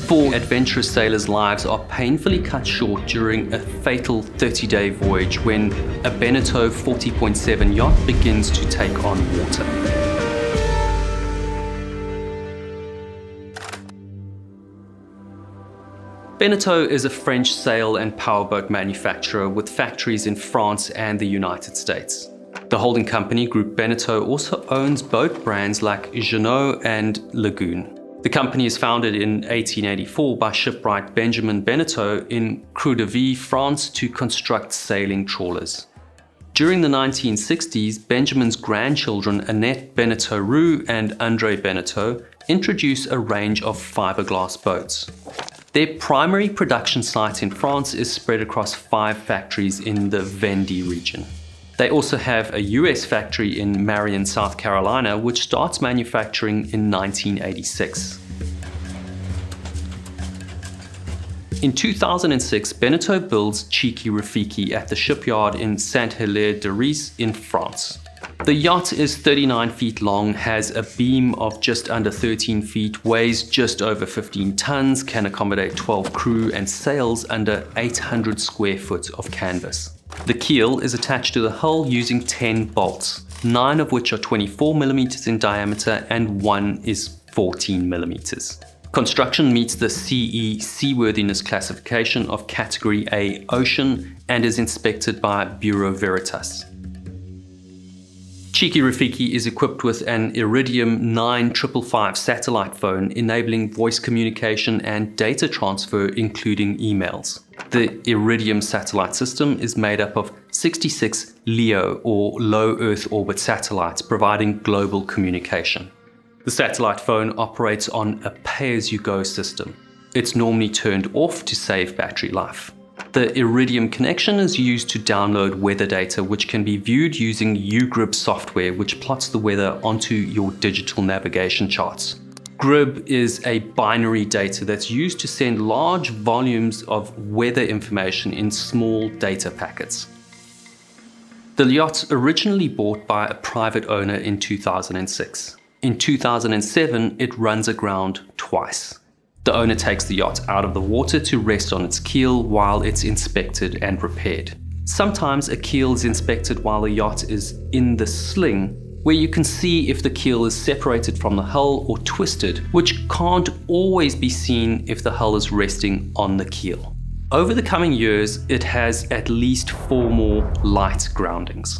Four adventurous sailors' lives are painfully cut short during a fatal 30-day voyage when a Beneteau 40.7 yacht begins to take on water. Beneteau is a French sail and powerboat manufacturer with factories in France and the United States. The holding company, Group Beneteau, also owns boat brands like Jeanneau and Lagoon. The company is founded in 1884 by shipwright Benjamin Beneteau in Creux de Vie, France, to construct sailing trawlers. During the 1960s, Benjamin's grandchildren Annette Beneteau-Roux and André Beneteau introduced a range of fiberglass boats. Their primary production site in France is spread across 5 factories in the Vendée region. They also have a US factory in Marion, South Carolina, which starts manufacturing in 1986. In 2006, Beneteau builds Cheeki Rafiki at the shipyard in Saint-Hilaire-de-Riez in France. The yacht is 39 feet long, has a beam of just under 13 feet, weighs just over 15 tons, can accommodate 12 crew, and sails under 800 square foot of canvas. The keel is attached to the hull using 10 bolts, 9 of which are 24 millimeters in diameter and 1 is 14 millimeters. Construction meets the CE seaworthiness classification of Category A Ocean and is inspected by Bureau Veritas. Cheeki Rafiki is equipped with an Iridium 9555 satellite phone enabling voice communication and data transfer, including emails. The Iridium satellite system is made up of 66 LEO or low Earth orbit satellites providing global communication. The satellite phone operates on a pay-as-you-go system. It's normally turned off to save battery life. The Iridium connection is used to download weather data, which can be viewed using UGRIB software, which plots the weather onto your digital navigation charts. GRIB is a binary data that's used to send large volumes of weather information in small data packets. The yacht originally bought by a private owner in 2006. In 2007, it runs aground twice. The owner takes the yacht out of the water to rest on its keel while it's inspected and repaired. Sometimes a keel is inspected while the yacht is in the sling, where you can see if the keel is separated from the hull or twisted, which can't always be seen if the hull is resting on the keel. Over the coming years, it has at least 4 more light groundings.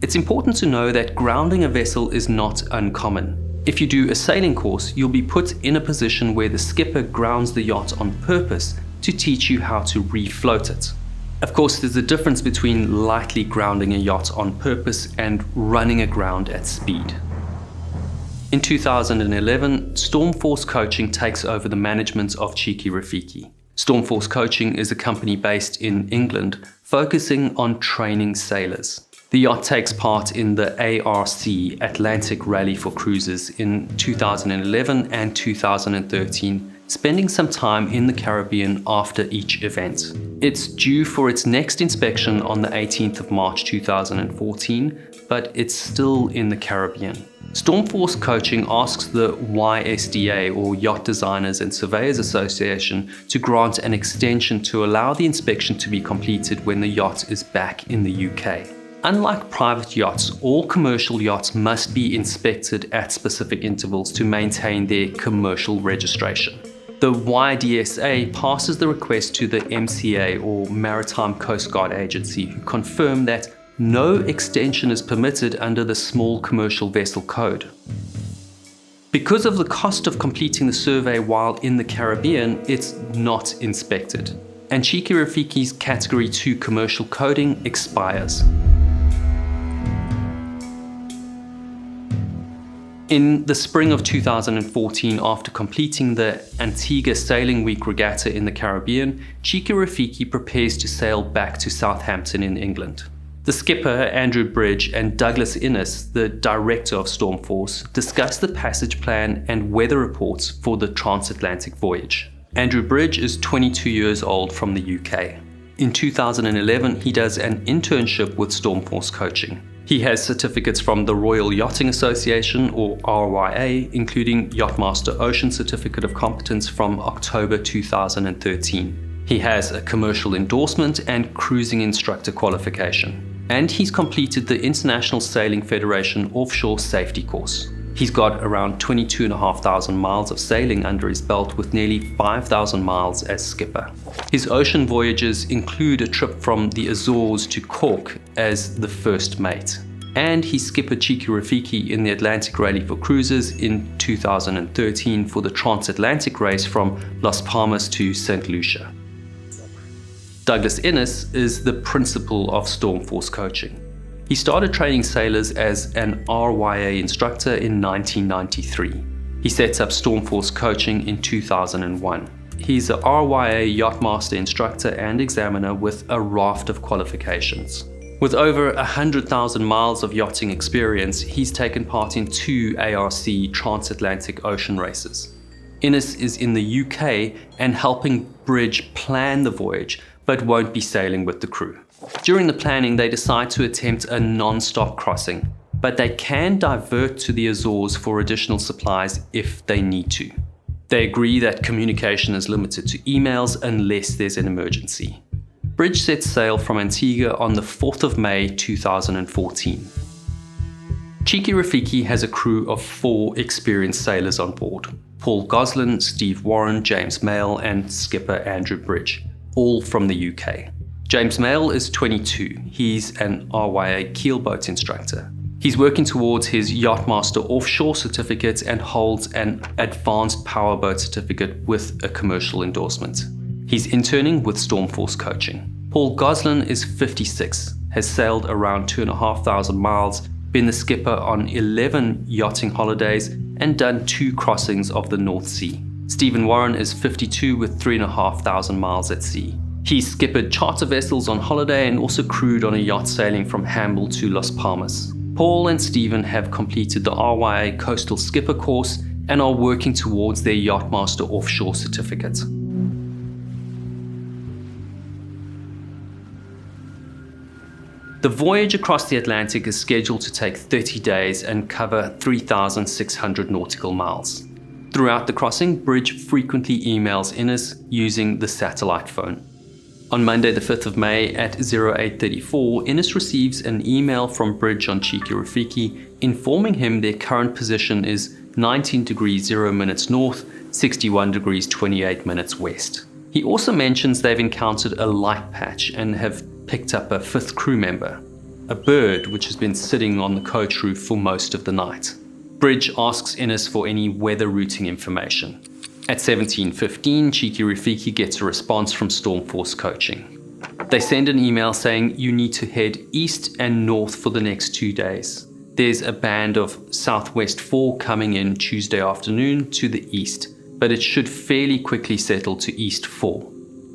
It's important to know that grounding a vessel is not uncommon. If you do a sailing course, you'll be put in a position where the skipper grounds the yacht on purpose to teach you how to refloat it. Of course, there's a difference between lightly grounding a yacht on purpose and running aground at speed. In 2011, Stormforce Coaching takes over the management of Cheeki Rafiki. Stormforce Coaching is a company based in England focusing on training sailors. The yacht takes part in the ARC Atlantic Rally for Cruises in 2011 and 2013, spending some time in the Caribbean after each event. It's due for its next inspection on the 18th of March 2014, but it's still in the Caribbean. Stormforce Coaching asks the YSDA, or Yacht Designers and Surveyors Association, to grant an extension to allow the inspection to be completed when the yacht is back in the UK. Unlike private yachts, all commercial yachts must be inspected at specific intervals to maintain their commercial registration. The YDSA passes the request to the MCA, or Maritime Coast Guard Agency, who confirm that no extension is permitted under the Small Commercial Vessel Code. Because of the cost of completing the survey while in the Caribbean, it's not inspected, and Cheeki Rafiki's Category 2 commercial coding expires. In the spring of 2014, after completing the Antigua Sailing Week regatta in the Caribbean, Cheeki Rafiki prepares to sail back to Southampton in England. The skipper, Andrew Bridge, and Douglas Innes, the director of Stormforce, discuss the passage plan and weather reports for the transatlantic voyage. Andrew Bridge is 22 years old from the UK. In 2011, he does an internship with Stormforce Coaching. He has certificates from the Royal Yachting Association, or RYA, including Yachtmaster Ocean Certificate of Competence from October 2013. He has a commercial endorsement and cruising instructor qualification. And he's completed the International Sailing Federation Offshore Safety course. He's got around 22,500 miles of sailing under his belt, with nearly 5,000 miles as skipper. His ocean voyages include a trip from the Azores to Cork as the first mate. And he skippered Cheeki Rafiki in the Atlantic Rally for Cruises in 2013 for the transatlantic race from Las Palmas to St. Lucia. Douglas Innes is the principal of Stormforce Coaching. He started training sailors as an RYA instructor in 1993. He set up Stormforce Coaching in 2001. He's a RYA Yachtmaster instructor and examiner with a raft of qualifications. With over 100,000 miles of yachting experience, he's taken part in 2 ARC transatlantic ocean races. Innes is in the UK and helping Bridge plan the voyage, but won't be sailing with the crew. During the planning, they decide to attempt a non-stop crossing, but they can divert to the Azores for additional supplies if they need to. They agree that communication is limited to emails unless there's an emergency. Bridge sets sail from Antigua on the 4th of May 2014. Cheeki Rafiki has a crew of 4 experienced sailors on board: Paul Goslin, Steve Warren, James Mail, and skipper Andrew Bridge, all from the UK. James Mail is 22. He's an RYA keelboat instructor. He's working towards his Yachtmaster Offshore certificate and holds an Advanced Powerboat certificate with a commercial endorsement. He's interning with Stormforce Coaching. Paul Goslin is 56, has sailed around 2,500 miles, been the skipper on 11 yachting holidays, and done 2 crossings of the North Sea. Stephen Warren is 52 with 3,500 miles at sea. He skippered charter vessels on holiday and also crewed on a yacht sailing from Hamble to Las Palmas. Paul and Stephen have completed the RYA Coastal Skipper course and are working towards their Yachtmaster Offshore certificate. The voyage across the Atlantic is scheduled to take 30 days and cover 3,600 nautical miles. Throughout the crossing, Bridge frequently emails Innes using the satellite phone. On Monday the 5th of May at 08:34, Innes receives an email from Bridge on Cheeki Rafiki informing him their current position is 19 degrees 0 minutes north, 61 degrees 28 minutes west. He also mentions they've encountered a light patch and have picked up a 5th crew member, a bird which has been sitting on the coach roof for most of the night. Bridge asks Innes for any weather routing information. At 17:15, Cheeki Rafiki gets a response from Stormforce Coaching. They send an email saying you need to head east and north for the next 2 days. There's a band of Southwest 4 coming in Tuesday afternoon to the east, but it should fairly quickly settle to East 4.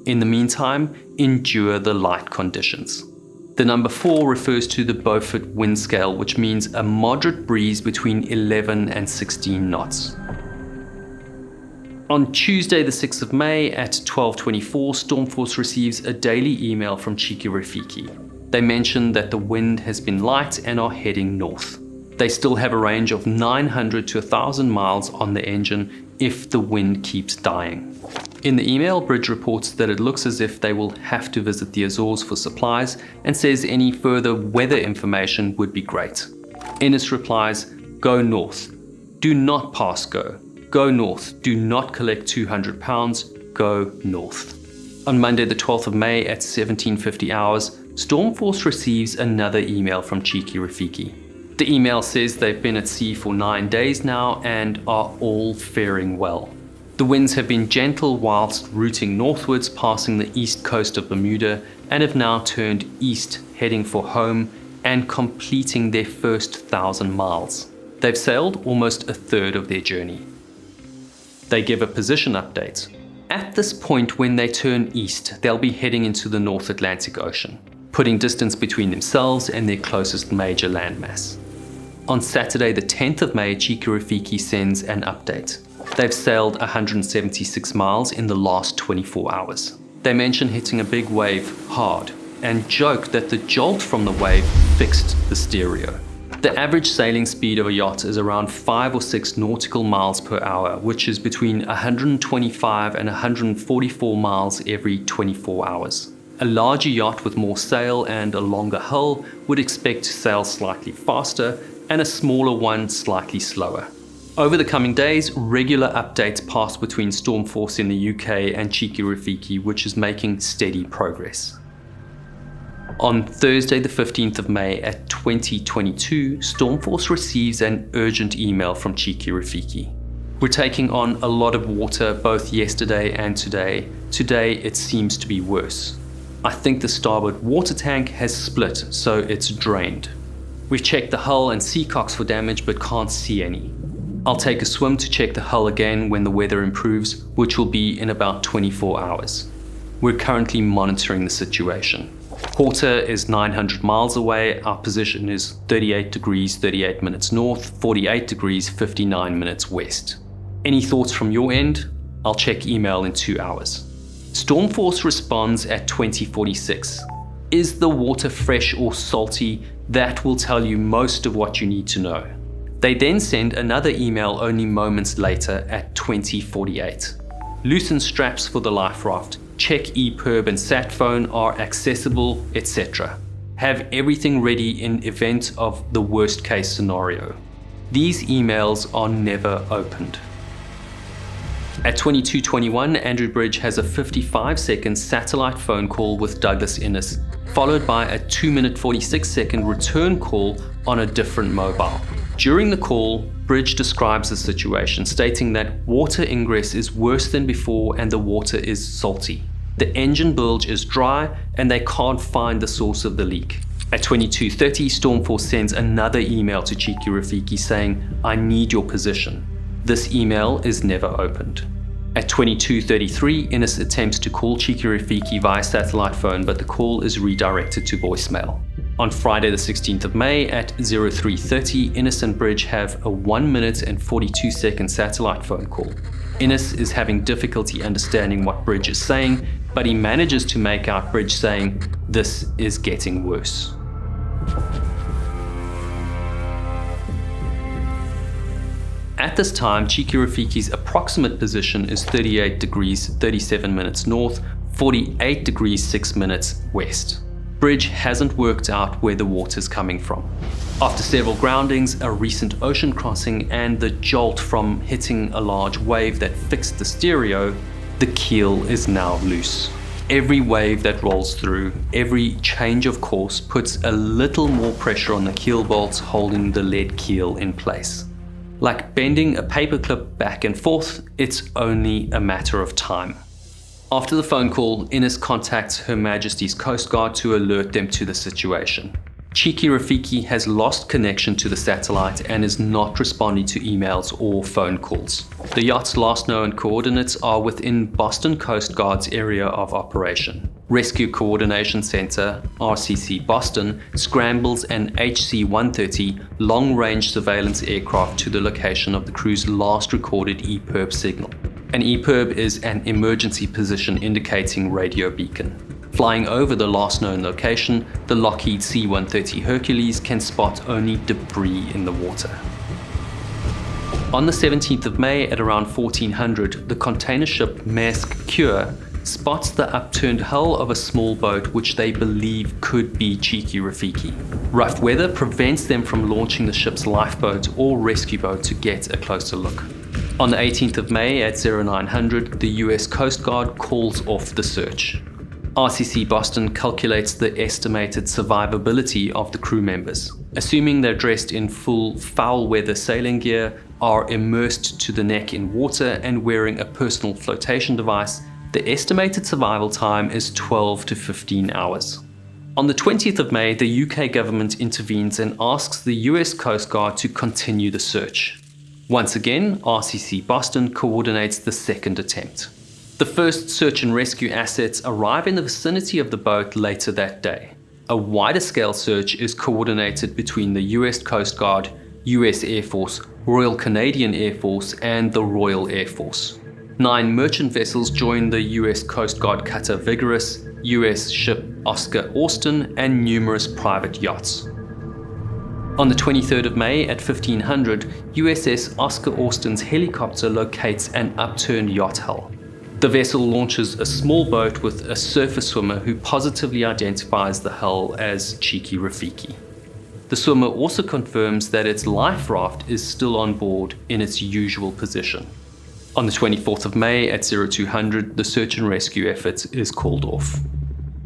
In the meantime, endure the light conditions. The number 4 refers to the Beaufort wind scale, which means a moderate breeze between 11 and 16 knots. On Tuesday the 6th of May at 12:24, Stormforce receives a daily email from Cheeki Rafiki. They mention that the wind has been light and are heading north. They still have a range of 900 to 1,000 miles on the engine if the wind keeps dying. In the email, Bridge reports that it looks as if they will have to visit the Azores for supplies and says any further weather information would be great. Innes replies, "Go north. Do not pass go. Go north. Do not collect 200 pounds. Go north." On Monday the 12th of May at 17:50 hours, Stormforce receives another email from Cheeki Rafiki. The email says they've been at sea for 9 days now and are all faring well. The winds have been gentle whilst routing northwards, passing the east coast of Bermuda, and have now turned east, heading for home and completing their first 1,000 miles. They've sailed almost a third of their journey. They give a position update. At this point, when they turn east, they'll be heading into the North Atlantic Ocean, putting distance between themselves and their closest major landmass. On Saturday the 10th of May, Cheeki Rafiki sends an update. They've sailed 176 miles in the last 24 hours. They mention hitting a big wave hard and joked that the jolt from the wave fixed the stereo. The average sailing speed of a yacht is around 5 or 6 nautical miles per hour, which is between 125 and 144 miles every 24 hours. A larger yacht with more sail and a longer hull would expect to sail slightly faster, and a smaller one slightly slower. Over the coming days, regular updates pass between Stormforce in the UK and Cheeki Rafiki, which is making steady progress. On Thursday the 15th of May at 2022, Stormforce receives an urgent email from Cheeki Rafiki. We're taking on a lot of water both yesterday and today. Today it seems to be worse. I think the starboard water tank has split, so it's drained. We've checked the hull and seacocks for damage but can't see any. I'll take a swim to check the hull again when the weather improves, which will be in about 24 hours. We're currently monitoring the situation. Quarter is 900 miles away. Our position is 38 degrees 38 minutes north, 48 degrees 59 minutes west. Any thoughts from your end? I'll check email in 2 hours. Stormforce responds at 2046. Is the water fresh or salty? That will tell you most of what you need to know. They then send another email only moments later at 2048. Loosen straps for the life raft. Check EPIRB and sat phone are accessible, etc. Have everything ready in event of the worst case scenario. These emails are never opened. At 22:21, Andrew Bridge has a 55-second satellite phone call with Douglas Innes, followed by a 2-minute 46-second return call on a different mobile. During the call, Bridge describes the situation, stating that water ingress is worse than before and the water is salty. The engine bilge is dry and they can't find the source of the leak. At 22:30, Stormforce sends another email to Cheeki Rafiki saying, "I need your position." This email is never opened. At 22:33, Innes attempts to call Cheeki Rafiki via satellite phone, but the call is redirected to voicemail. On Friday the 16th of May at 03:30, Innes and Bridge have a 1-minute and 42-second satellite phone call. Innes is having difficulty understanding what Bridge is saying, but he manages to make out Bridge saying, "This is getting worse." At this time, Cheeki Rafiki's approximate position is 38 degrees 37 minutes north, 48 degrees 6 minutes west. Bridge hasn't worked out where the water's coming from. After several groundings, a recent ocean crossing, and the jolt from hitting a large wave that fixed the stereo, the keel is now loose. Every wave that rolls through, every change of course puts a little more pressure on the keel bolts holding the lead keel in place. Like bending a paperclip back and forth, it's only a matter of time. After the phone call, Innes contacts Her Majesty's Coast Guard to alert them to the situation. Cheeki Rafiki has lost connection to the satellite and is not responding to emails or phone calls. The yacht's last known coordinates are within Boston Coast Guard's area of operation. Rescue Coordination Center, RCC Boston, scrambles an HC-130 long-range surveillance aircraft to the location of the crew's last recorded EPIRB signal. An EPIRB is an emergency position indicating radio beacon. Flying over the last known location, the Lockheed C-130 Hercules can spot only debris in the water. On the 17th of May at around 1400, the container ship Maersk Cure spots the upturned hull of a small boat which they believe could be Cheeki Rafiki. Rough weather prevents them from launching the ship's lifeboat or rescue boat to get a closer look. On the 18th of May at 0900, the US Coast Guard calls off the search. RCC Boston calculates the estimated survivability of the crew members. Assuming they're dressed in full foul weather sailing gear, are immersed to the neck in water and wearing a personal flotation device, the estimated survival time is 12 to 15 hours. On the 20th of May, the UK government intervenes and asks the US Coast Guard to continue the search. Once again, RCC Boston coordinates the second attempt. The first search and rescue assets arrive in the vicinity of the boat later that day. A wider scale search is coordinated between the US Coast Guard, US Air Force, Royal Canadian Air Force, and the Royal Air Force. 9 merchant vessels join the US Coast Guard cutter Vigorous, US ship Oscar Austin, and numerous private yachts. On the 23rd of May at 1500, USS Oscar Austin's helicopter locates an upturned yacht hull. The vessel launches a small boat with a surface swimmer who positively identifies the hull as Cheeki Rafiki. The swimmer also confirms that its life raft is still on board in its usual position. On the 24th of May at 0200, the search and rescue effort is called off.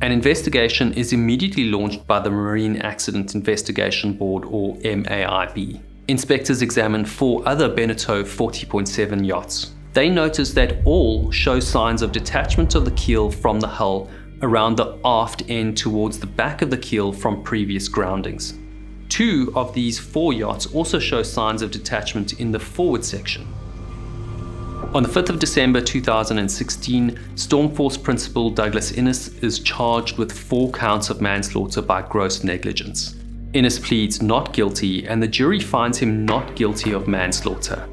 An investigation is immediately launched by the Marine Accident Investigation Board, or MAIB. Inspectors examine 4 other Beneteau 40.7 yachts. They notice that all show signs of detachment of the keel from the hull around the aft end towards the back of the keel from previous groundings. 2 of these 4 yachts also show signs of detachment in the forward section. On the 5th of December 2016, Stormforce Principal Douglas Innes is charged with 4 counts of manslaughter by gross negligence. Innes pleads not guilty and the jury finds him not guilty of manslaughter.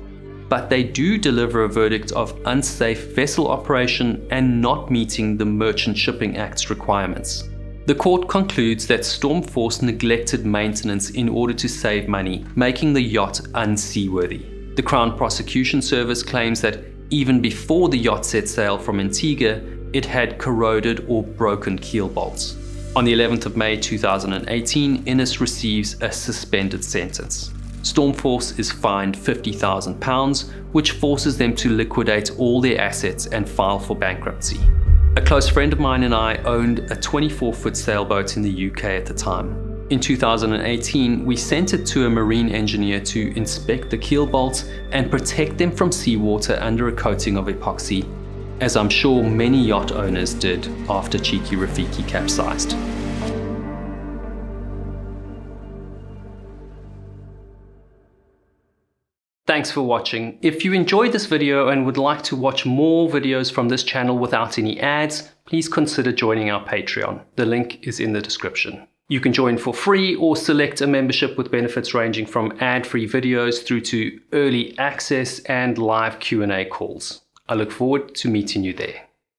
But they do deliver a verdict of unsafe vessel operation and not meeting the Merchant Shipping Act's requirements. The court concludes that Stormforce neglected maintenance in order to save money, making the yacht unseaworthy. The Crown Prosecution Service claims that even before the yacht set sail from Antigua, it had corroded or broken keel bolts. On the 11th of May 2018, Innes receives a suspended sentence. Stormforce is fined £50,000, which forces them to liquidate all their assets and file for bankruptcy. A close friend of mine and I owned a 24-foot sailboat in the UK at the time. In 2018, we sent it to a marine engineer to inspect the keel bolts and protect them from seawater under a coating of epoxy, as I'm sure many yacht owners did after Cheeki Rafiki capsized. Thanks for watching. If you enjoyed this video and would like to watch more videos from this channel without any ads, please consider joining our Patreon. The link is in the description. You can join for free or select a membership with benefits ranging from ad-free videos through to early access and live Q&A calls. I look forward to meeting you there.